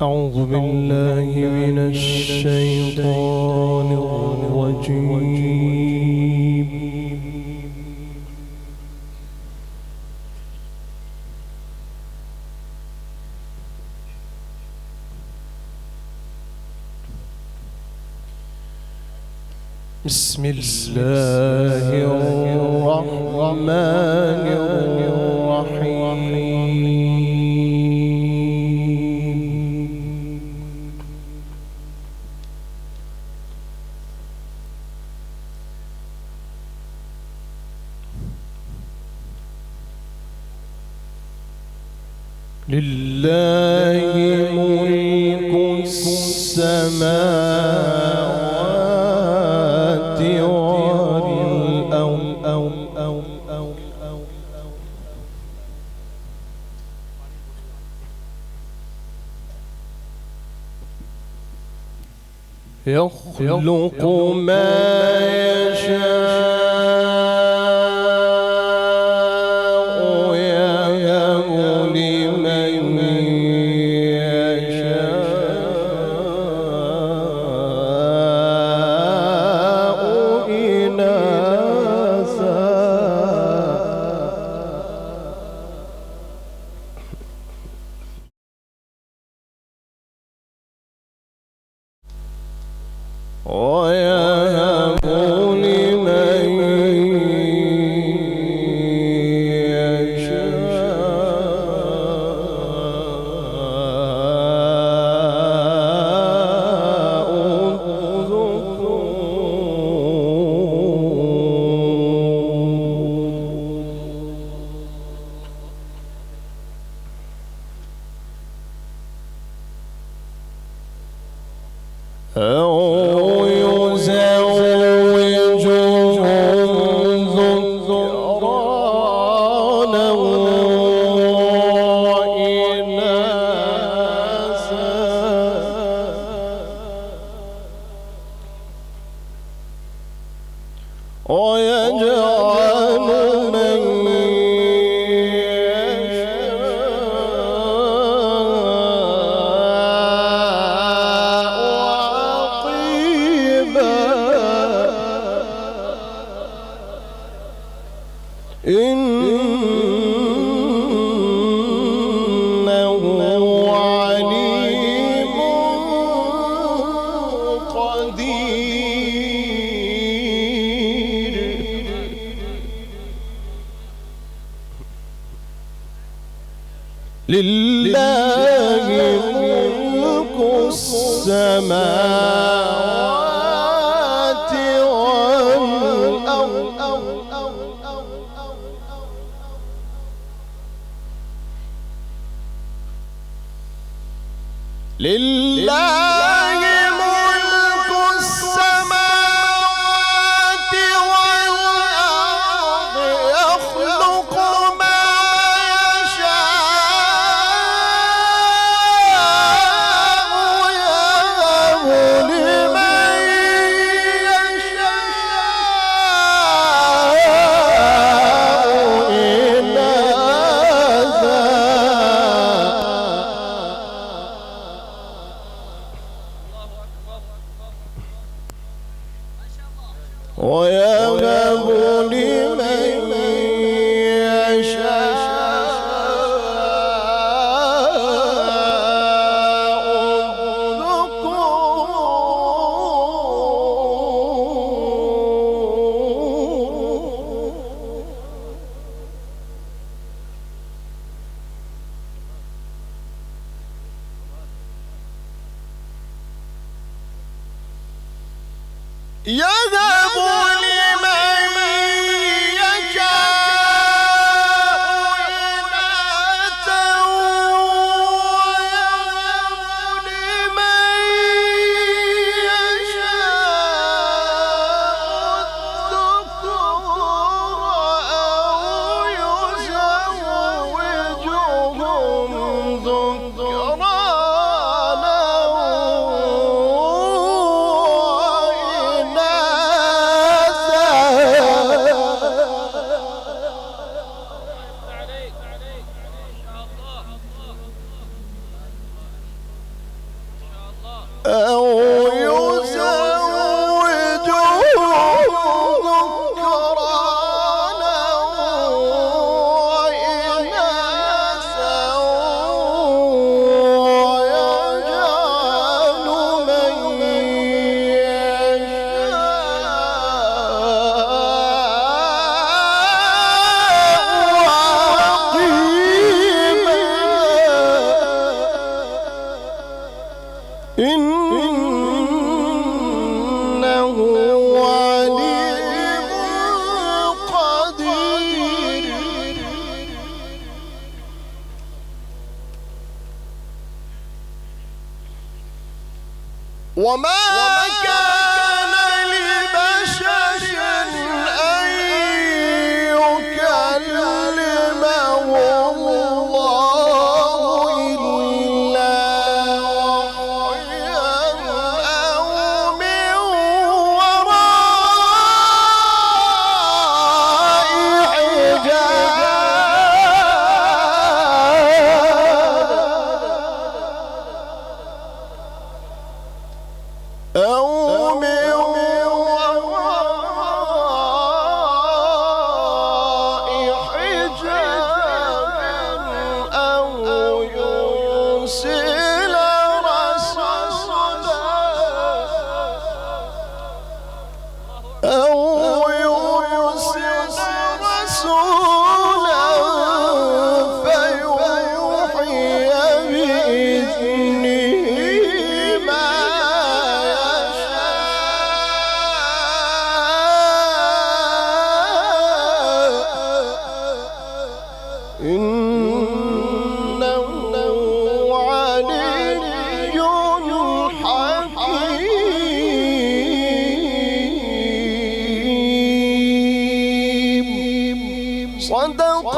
أعوذ بالله من الشيطان الرجيم. بسم الله الرحمن الرحيم. لله ملك السماوات والأرض يخلق ما يشاء ويهب لمن يشاء أو يزوجهم ذكرانا وإناثا ويجعل من إنه عليم قدير. لله ملك السماوات والأرض لله ملك السماوات والأرض يخلق ما يشاء يهب لمن يشاء إناثا ويهب لمن يشاء يذهب لمن يشاء إناثا ويهب لمن يشاء الذكور أو يزوجهم ذكرانا أو يزوجه ذكرانا وإناثا ويجعل من يشاء إنه عليم قدير. وما كان لبشر أن يكلمه الله إلا وحيا أو من وراء حجاب أو من وراء حجاب أو يرسل رسولا فيوحي بإذنه ما يشاء إنه علي حكيم. صدق